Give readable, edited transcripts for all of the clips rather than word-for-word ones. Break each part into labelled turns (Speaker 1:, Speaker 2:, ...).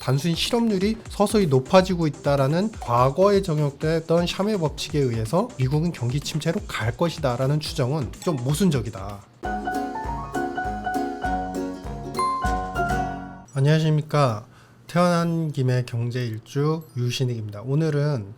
Speaker 1: 단순히 실업률이 서서히 높아지고 있다라는 과거에 적용됐던 샤메 법칙에 의해서 미국은 경기 침체로 갈 것이다라는 추정은 좀 모순적이다. 안녕하십니까. 태어난 김에 경제 일주 유신익입니다. 오늘은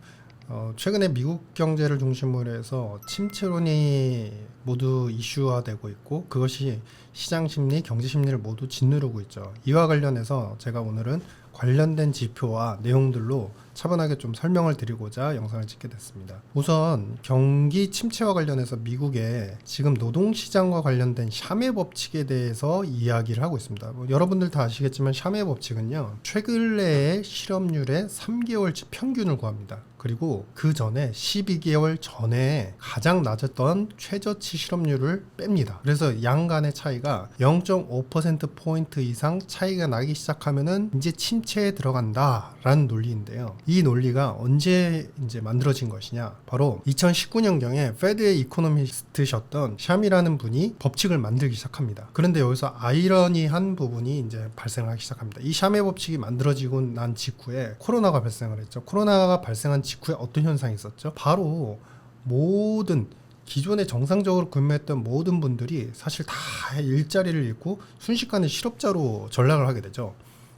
Speaker 1: 최근에 미국 경제를 중심으로 해서 침체론이 모두 이슈화되고 있고 그것이 시장 심리, 경제 심리를 모두 짓누르고 있죠. 이와 관련해서 제가 오늘은 관련된 지표와 내용들로 차분하게 좀 설명을 드리고자 영상을 찍게 됐습니다. 우선 경기 침체와 관련해서 미국의 지금 노동시장과 관련된 샤메 법칙에 대해서 이야기를 하고 있습니다. 여러분들 다 아시겠지만 샤메 법칙은요, 최근래의 실업률의 3개월치 평균을 구합니다. 그리고 그 전에 12개월 전에 가장 낮았던 최저치 실업률을 뺍니다. 그래서 양간의 차이가 0.5%포인트 이상 차이가 나기 시작하면은 이제 침체에 들어간다라는 논리인데요. 이 논리가 언제 이제 만들어진 것이냐? 바로 2019년경에 페드의 이코노미스트셨던 샴이라는 분이 법칙을 만들기 시작합니다. 그런데 여기서 아이러니한 부분이 이제 발생하기 시작합니다. 이 샴의 법칙이 만들어지고 난 직후에 코로나가 발생을 했죠. 코로나가 발생한 직후에 어떤 현상이 있었죠? 바로 모든 기존에 정상적으로 근무했던 모든 분들이 사실 다 일자리를 잃고 순식간에 실업자로 전락을 하게 되죠.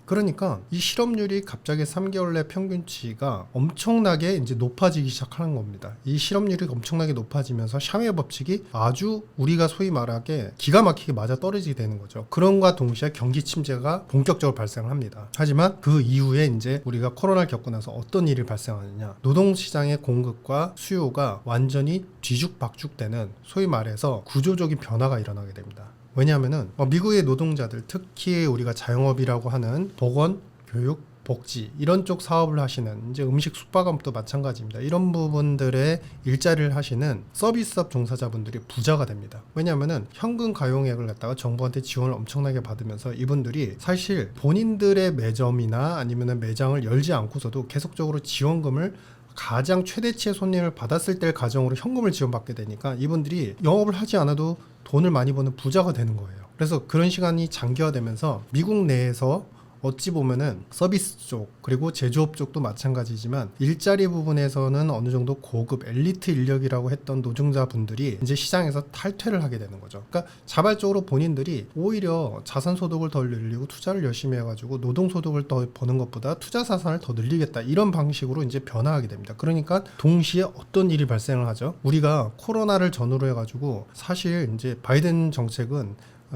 Speaker 1: 그러니까 이 실업률이 갑자기 3개월 내 평균치가 엄청나게 이제 높아지기 시작하는 겁니다. 이 실업률이 엄청나게 높아지면서 샤메 법칙이 아주 우리가 소위 말하게 기가 막히게 맞아 떨어지게 되는 거죠. 그런과 동시에 경기 침체가 본격적으로 발생을 합니다. 하지만 그 이후에 이제 우리가 코로나를 겪고 나서 어떤 일이 발생하느냐, 노동시장의 공급과 수요가 완전히 뒤죽박죽되는 소위 말해서 구조적인 변화가 일어나게 됩니다. 왜냐하면은 미국의 노동자들, 특히 우리가 자영업이라고 하는 보건, 교육, 복지 이런 쪽 사업을 하시는 이제 음식 숙박업도 마찬가지입니다. 이런 부분들의 일자리를 하시는 서비스업 종사자분들이 부자가 됩니다. 왜냐하면은 현금 가용액을 갖다가 정부한테 지원을 엄청나게 받으면서 이분들이 사실 본인들의 매점이나 아니면은 매장을 열지 않고서도 계속적으로 지원금을 가장 최대치의 손님을 받았을 때 가정으로 현금을 지원받게 되니까 이분들이 영업을 하지 않아도 돈을 많이 버는 부자가 되는 거예요. 그래서 그런 시간이 장기화되면서 미국 내에서 어찌 보면은 서비스 쪽 그리고 제조업 쪽도 마찬가지지만 일자리 부분에서는 어느 정도 고급 엘리트 인력이라고 했던 노동자분들이 이제 시장에서 탈퇴를 하게 되는 거죠. 그러니까 자발적으로 본인들이 오히려 자산소득을 더 늘리고 투자를 열심히 해가지고 노동소득을 더 버는 것보다 투자 자산을 더 늘리겠다 이런 방식으로 이제 변화하게 됩니다. 그러니까 동시에 어떤 일이 발생을 하죠? 우리가 코로나를 전후로 해가지고 사실 이제 바이든 정책은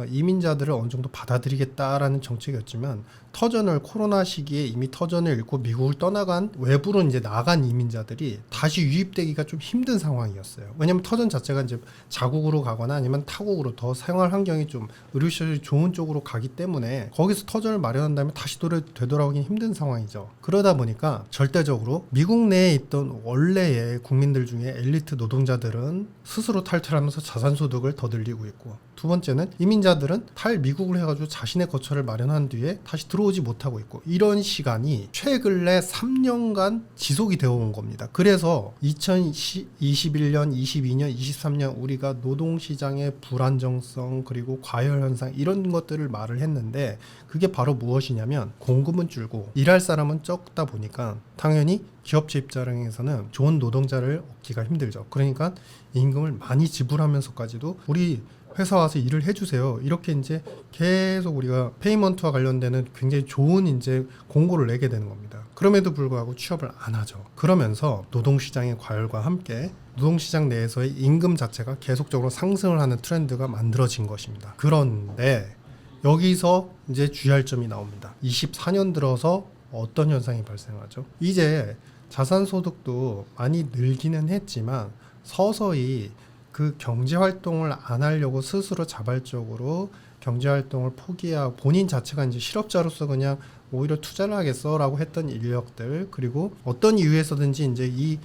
Speaker 1: 이민자들을 어느 정도 받아들이겠다라는 정책이었지만 터전을 코로나 시기에 이미 터전을 잃고 미국을 떠나간 외부로 이제 나간 이민자들이 다시 유입되기가 좀 힘든 상황이었어요. 왜냐하면 터전 자체가 이제 자국으로 가거나 아니면 타국으로 더 생활 환경이 좀 의료시설이 좋은 쪽으로 가기 때문에 거기서 터전을 마련한 다음에 다시 되돌아오긴 힘든 상황이죠. 그러다 보니까 절대적으로 미국 내에 있던 원래의 국민들 중에 엘리트 노동자들은 스스로 탈퇴하면서 자산소득을 더 늘리고 있고, 두 번째는 이민자들은 탈미국을 해가지고 자신의 거처를 마련한 뒤에 다시 들어오지 못하고 있고, 이런 시간이 최근래 3년간 지속이 되어 온 겁니다. 그래서 2021년, 22년, 23년 우리가 노동시장의 불안정성 그리고 과열현상 이런 것들을 말을 했는데 그게 바로 무엇이냐면 공급은 줄고 일할 사람은 적다 보니까 당연히 기업체 입장에서는 좋은 노동자를 얻기가 힘들죠. 그러니까 임금을 많이 지불하면서까지도 우리 회사 와서 일을 해주세요. 이렇게 이제 계속 우리가 페이먼트와 관련되는 굉장히 좋은 이제 공고를 내게 되는 겁니다. 그럼에도 불구하고 취업을 안 하죠. 그러면서 노동시장의 과열과 함께 노동시장 내에서의 임금 자체가 계속적으로 상승을 하는 트렌드가 만들어진 것입니다. 그런데 여기서 이제 주의할 점이 나옵니다. 24년 들어서 어떤 현상이 발생하죠? 이제 자산소득도 많이 늘기는 했지만 서서히 그 경제활동을 안 하려고 스스로 자발적으로 경제활동을 포기하고 본인 자체가 이제 실업자로서 그냥 오히려 투자를 하겠어라고 했던 인력들, 그리고 어떤 이유에서든지 이제 이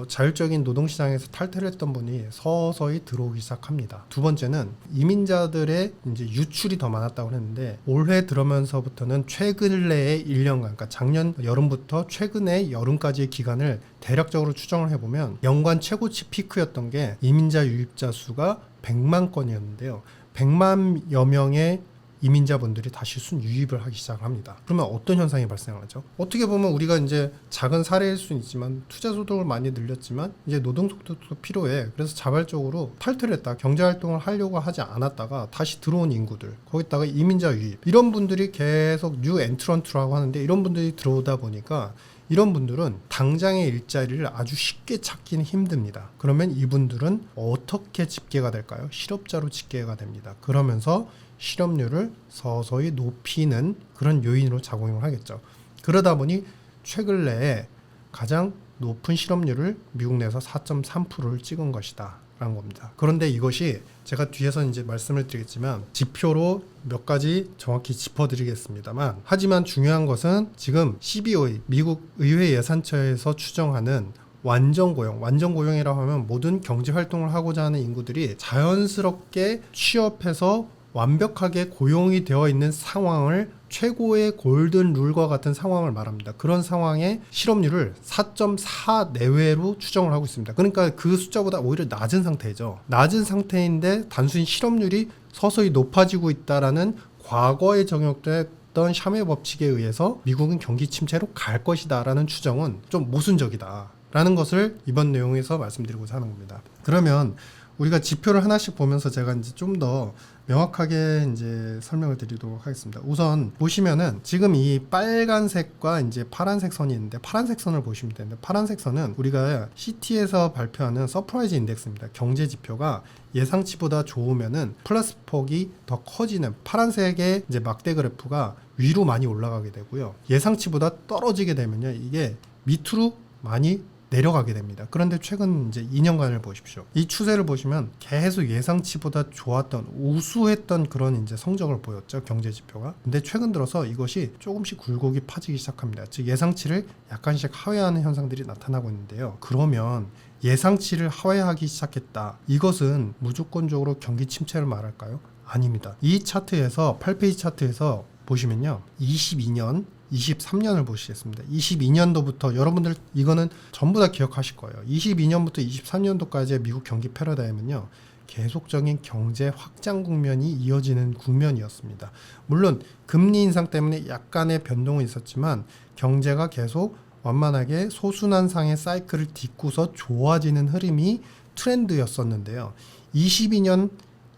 Speaker 1: 자율적인 노동시장에서 탈퇴를 했던 분이 서서히 들어오기 시작합니다. 두 번째는 이민자들의 이제 유출이 더 많았다고 했는데 올해 들어면서부터는 최근래의 1년간, 그러니까 작년 여름부터 최근의 여름까지의 기간을 대략적으로 추정을 해보면 연간 최고치 피크였던 게 이민자 유입자 수가 100만 건이었는데요. 100만여 명의 이민자분들이 다시 순유입을 하기 시작합니다. 그러면 어떤 현상이 발생하죠? 어떻게 보면 우리가 이제 작은 사례일 수는 있지만 투자 소득을 많이 늘렸지만 이제 노동 소득도 필요해. 그래서 자발적으로 탈퇴를 했다. 경제 활동을 하려고 하지 않았다가 다시 들어온 인구들, 거기다가 이민자 유입, 이런 분들이 계속 뉴 엔트런트라고 하는데 이런 분들이 들어오다 보니까 이런 분들은 당장의 일자리를 아주 쉽게 찾기는 힘듭니다. 그러면 이분들은 어떻게 집계가 될까요? 실업자로 집계가 됩니다. 그러면서 실업률을 서서히 높이는 그런 요인으로 작용을 하겠죠. 그러다 보니 최근 내에 가장 높은 실업률을 미국 내에서 4.3%를 찍은 것이다 라는 겁니다. 그런데 이것이 제가 뒤에서 이제 말씀을 드리겠지만 지표로 몇 가지 정확히 짚어드리겠습니다만, 하지만 중요한 것은 지금 CBOE 미국 의회 예산처에서 추정하는 완전고용이라고 하면 모든 경제활동을 하고자 하는 인구들이 자연스럽게 취업해서 완벽하게 고용이 되어 있는 상황을, 최고의 골든 룰과 같은 상황을 말합니다. 그런 상황의 실업률을 4.4 내외로 추정을 하고 있습니다. 그러니까 그 숫자보다 오히려 낮은 상태죠. 낮은 상태인데 단순히 실업률이 서서히 높아지고 있다라는 과거에 적용됐던 샤메 법칙에 의해서 미국은 경기 침체로 갈 것이다 라는 추정은 좀 모순적이다 라는 것을 이번 내용에서 말씀드리고자 하는 겁니다. 그러면 우리가 지표를 하나씩 보면서 제가 이제 좀 더 명확하게 이제 설명을 드리도록 하겠습니다. 우선 보시면은 지금 이 빨간색과 이제 파란색 선이 있는데, 파란색 선을 보시면 되는데, 파란색 선은 우리가 CT에서 발표하는 서프라이즈 인덱스입니다. 경제 지표가 예상치보다 좋으면은 플러스 폭이 더 커지는, 파란색의 이제 막대 그래프가 위로 많이 올라가게 되고요. 예상치보다 떨어지게 되면요, 이게 밑으로 많이 내려가게 됩니다. 그런데 최근 이제 2년간을 보십시오. 이 추세를 보시면 계속 예상치보다 좋았던, 우수했던 그런 이제 성적을 보였죠, 경제 지표가. 근데 최근 들어서 이것이 조금씩 굴곡이 파지기 시작합니다. 즉 예상치를 약간씩 하회하는 현상들이 나타나고 있는데요. 그러면 예상치를 하회하기 시작했다, 이것은 무조건적으로 경기 침체를 말할까요? 아닙니다. 이 차트에서 8페이지 차트에서 보시면요, 22년 23년을 보시겠습니다. 22년도부터 여러분들 이거는 전부 다 기억하실 거예요. 22년부터 23년도까지의 미국 경기 패러다임은요, 계속적인 경제 확장 국면이 이어지는 국면이었습니다. 물론 금리 인상 때문에 약간의 변동은 있었지만 경제가 계속 완만하게 소순환상의 사이클을 딛고서 좋아지는 흐름이 트렌드였었는데요. 22년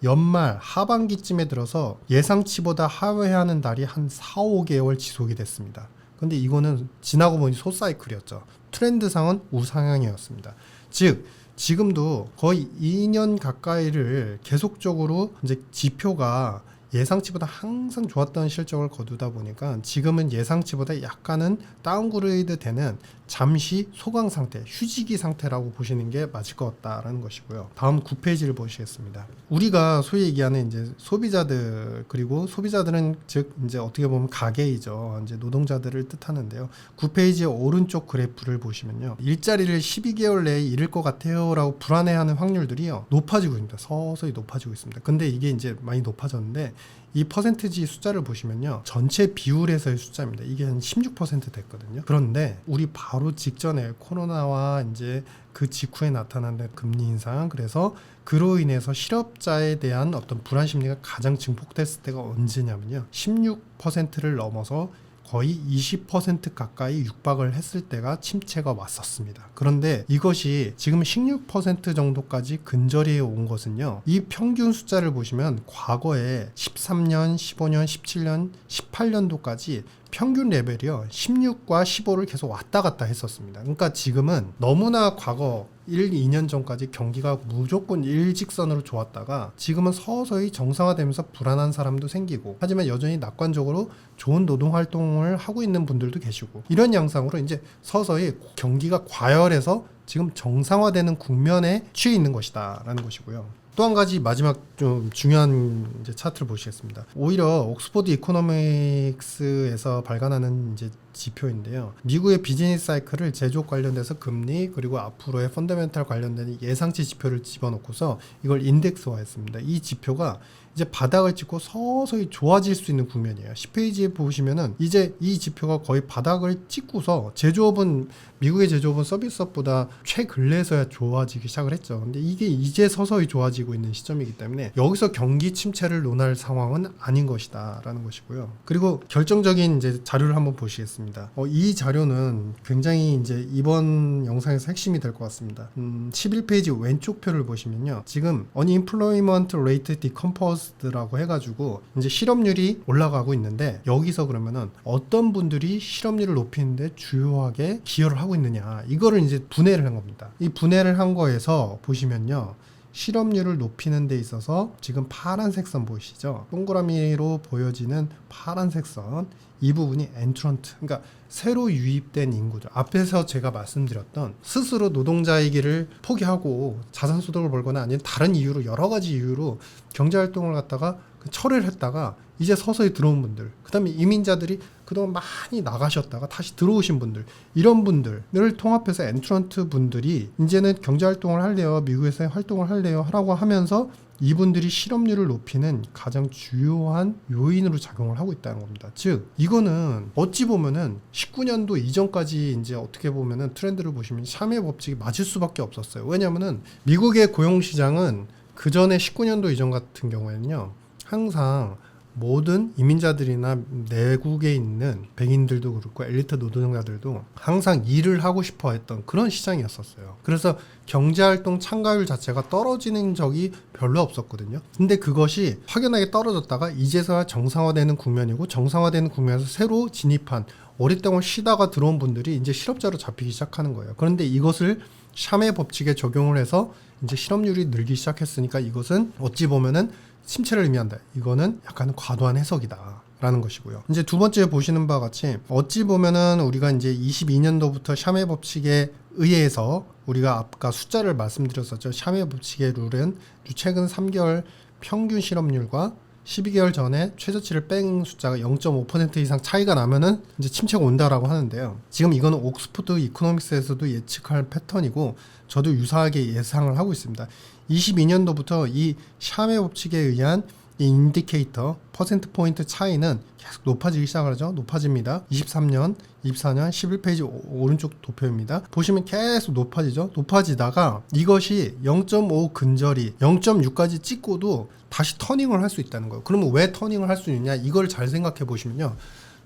Speaker 1: 연말 하반기쯤에 들어서 예상치보다 하회하는 달이 한 4, 5개월 지속이 됐습니다. 근데 이거는 지나고 보니 소사이클이었죠. 트렌드상은 우상향이었습니다. 즉 지금도 거의 2년 가까이를 계속적으로 이제 지표가 예상치보다 항상 좋았던 실적을 거두다 보니까 지금은 예상치보다 약간은 다운그레이드 되는 잠시 소강 상태, 휴지기 상태라고 보시는 게 맞을 것 같다라는 것이고요. 다음 9페이지를 보시겠습니다. 우리가 소위 얘기하는 이제 소비자들, 그리고 소비자들은 즉 이제 어떻게 보면 가게이죠. 이제 노동자들을 뜻하는데요. 9페이지 오른쪽 그래프를 보시면요, 일자리를 12개월 내에 잃을 것 같아요라고 불안해하는 확률들이요, 높아지고 있습니다. 서서히 높아지고 있습니다. 근데 이게 이제 많이 높아졌는데 이 퍼센트지 숫자를 보시면요, 전체 비율에서의 숫자입니다. 이게 한 16% 됐거든요. 그런데 우리 바로 직전에 코로나와 이제 그 직후에 나타나는 금리 인상, 그래서 그로 인해서 실업자에 대한 어떤 불안 심리가 가장 증폭됐을 때가 언제냐면요, 16%를 넘어서 거의 20% 가까이 육박을 했을 때가 침체가 왔었습니다. 그런데 이것이 지금 16% 정도까지 근절해 온 것은요, 이 평균 숫자를 보시면 과거에 13년, 15년, 17년, 18년도까지 평균 레벨이요, 16과 15를 계속 왔다 갔다 했었습니다. 그러니까 지금은 너무나 과거 1, 2년 전까지 경기가 무조건 일직선으로 좋았다가 지금은 서서히 정상화되면서 불안한 사람도 생기고, 하지만 여전히 낙관적으로 좋은 노동 활동을 하고 있는 분들도 계시고, 이런 양상으로 이제 서서히 경기가 과열해서 지금 정상화되는 국면에 취해 있는 것이다 라는 것이고요. 또 한 가지 마지막 좀 중요한 이제 차트를 보시겠습니다. 오히려 옥스퍼드 이코노믹스에서 발간하는 이제 지표인데요, 미국의 비즈니스 사이클을 제조업 관련돼서 금리, 그리고 앞으로의 펀더멘탈 관련된 예상치 지표를 집어넣고서 이걸 인덱스화했습니다. 이 지표가 이제 바닥을 찍고 서서히 좋아질 수 있는 국면이에요. 10페이지에 보시면은 이제 이 지표가 거의 바닥을 찍고서 제조업은 미국의 제조업은 서비스업보다 최근래에서야 좋아지기 시작을 했죠. 근데 이게 이제 서서히 좋아지고 있는 시점이기 때문에 여기서 경기 침체를 논할 상황은 아닌 것이다 라는 것이고요. 그리고 결정적인 이제 자료를 한번 보시겠습니다. 이 자료는 굉장히 이제 이번 영상에서 핵심이 될 것 같습니다. 11페이지 왼쪽 표를 보시면요. 지금 Unemployment Rate Decomposed라고 해가지고 이제 실업률이 올라가고 있는데 여기서 그러면은 어떤 분들이 실업률을 높이는데 주요하게 기여를 하고 있느냐, 이거를 이제 분해를 한 겁니다. 이 분해를 한 거에서 보시면요, 실업률을 높이는 데 있어서 지금 파란색 선 보이시죠? 동그라미로 보여지는 파란색 선, 이 부분이 엔트런트, 그러니까 새로 유입된 인구죠. 앞에서 제가 말씀드렸던 스스로 노동자이기를 포기하고 자산소득을 벌거나 아니면 다른 이유로, 여러 가지 이유로 경제활동을 갖다가 철회를 했다가 이제 서서히 들어온 분들, 그 다음에 이민자들이 그동안 많이 나가셨다가 다시 들어오신 분들, 이런 분들을 통합해서 엔트런트 분들이 이제는 경제활동을 할래요, 미국에서 활동을 할래요 하라고 하면서 이분들이 실업률을 높이는 가장 주요한 요인으로 작용을 하고 있다는 겁니다. 즉 이거는 어찌 보면은 19년도 이전까지 이제 어떻게 보면은 트렌드를 보시면 샤메 법칙이 맞을 수밖에 없었어요. 왜냐하면은 미국의 고용시장은 그 전에 19년도 이전 같은 경우에는요, 항상 모든 이민자들이나 내국에 있는 백인들도 그렇고 엘리트 노동자들도 항상 일을 하고 싶어 했던 그런 시장이었었어요. 그래서 경제활동 참가율 자체가 떨어지는 적이 별로 없었거든요. 근데 그것이 확연하게 떨어졌다가 이제서야 정상화되는 국면이고, 정상화되는 국면에서 새로 진입한 오랫동안 쉬다가 들어온 분들이 이제 실업자로 잡히기 시작하는 거예요. 그런데 이것을 샤메 법칙에 적용을 해서 이제 실업률이 늘기 시작했으니까 이것은 어찌 보면은 침체를 의미한다. 이거는 약간 과도한 해석이다 라는 것이고요. 이제 두 번째 보시는 바와 같이 어찌 보면은 우리가 이제 22년도부터 샤메 법칙에 의해서 우리가 아까 숫자를 말씀드렸었죠. 샤메 법칙의 룰은 최근 3개월 평균 실업률과 12개월 전에 최저치를 뺀 숫자가 0.5% 이상 차이가 나면은 이제 침체가 온다라고 하는데요. 지금 이거는 옥스포드 이코노믹스에서도 예측할 패턴이고 저도 유사하게 예상을 하고 있습니다. 22년도부터 이 샤메 법칙에 의한 이 인디케이터 퍼센트 포인트 차이는 계속 높아지기 시작하죠. 높아집니다. 23년, 24년 11페이지 오른쪽 도표입니다. 보시면 계속 높아지죠. 높아지다가 이것이 0.5 근저리 0.6까지 찍고도 다시 터닝을 할 수 있다는 거예요. 그러면 왜 터닝을 할 수 있느냐, 이걸 잘 생각해 보시면요,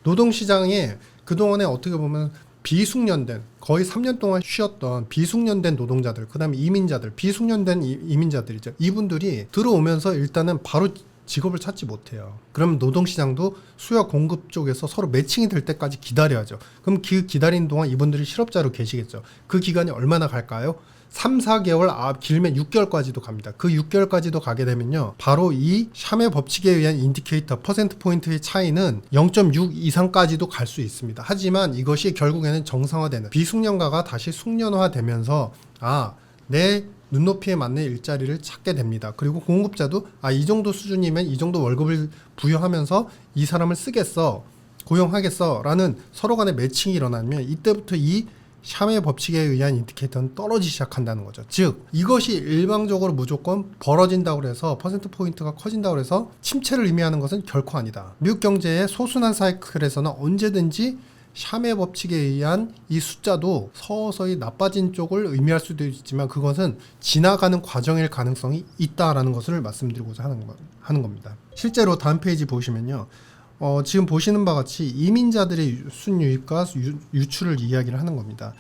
Speaker 1: 노동시장에 그동안에 어떻게 보면 비숙련된, 거의 3년 동안 쉬었던 비숙련된 노동자들, 그 다음에 이민자들, 비숙련된 이민자들이죠. 이분들이 들어오면서 일단은 바로 직업을 찾지 못해요. 그럼 노동시장도 수요 공급 쪽에서 서로 매칭이 될 때까지 기다려야죠. 그럼 그 기다리는 동안 이분들이 실업자로 계시겠죠. 그 기간이 얼마나 갈까요? 3, 4개월, 길면 6개월까지도 갑니다. 그 6개월까지도 가게 되면요, 바로 이 샤메 법칙에 의한 인디케이터 퍼센트 포인트의 차이는 0.6 이상까지도 갈 수 있습니다. 하지만 이것이 결국에는 정상화되는, 비숙련가가 다시 숙련화되면서 내 눈높이에 맞는 일자리를 찾게 됩니다. 그리고 공급자도 이 정도 수준이면 이 정도 월급을 부여하면서 이 사람을 쓰겠어, 고용하겠어 라는 서로 간의 매칭이 일어나면 이때부터 이 샤메 법칙에 의한 인디케이터는 떨어지기 시작한다는 거죠. 즉 이것이 일방적으로 무조건 벌어진다고 해서 퍼센트 포인트가 커진다고 해서 침체를 의미하는 것은 결코 아니다. 미국 경제의 소순환 사이클에서는 언제든지 샤메 법칙에 의한 이 숫자도 서서히 나빠진 쪽을 의미할 수도 있지만 그것은 지나가는 과정일 가능성이 있다라는 것을 말씀드리고자 하는 겁니다. 실제로 다음 페이지 보시면요, 지금 보시는 바와 같이 이민자들의 순유입과 유출을 이야기를 하는 겁니다.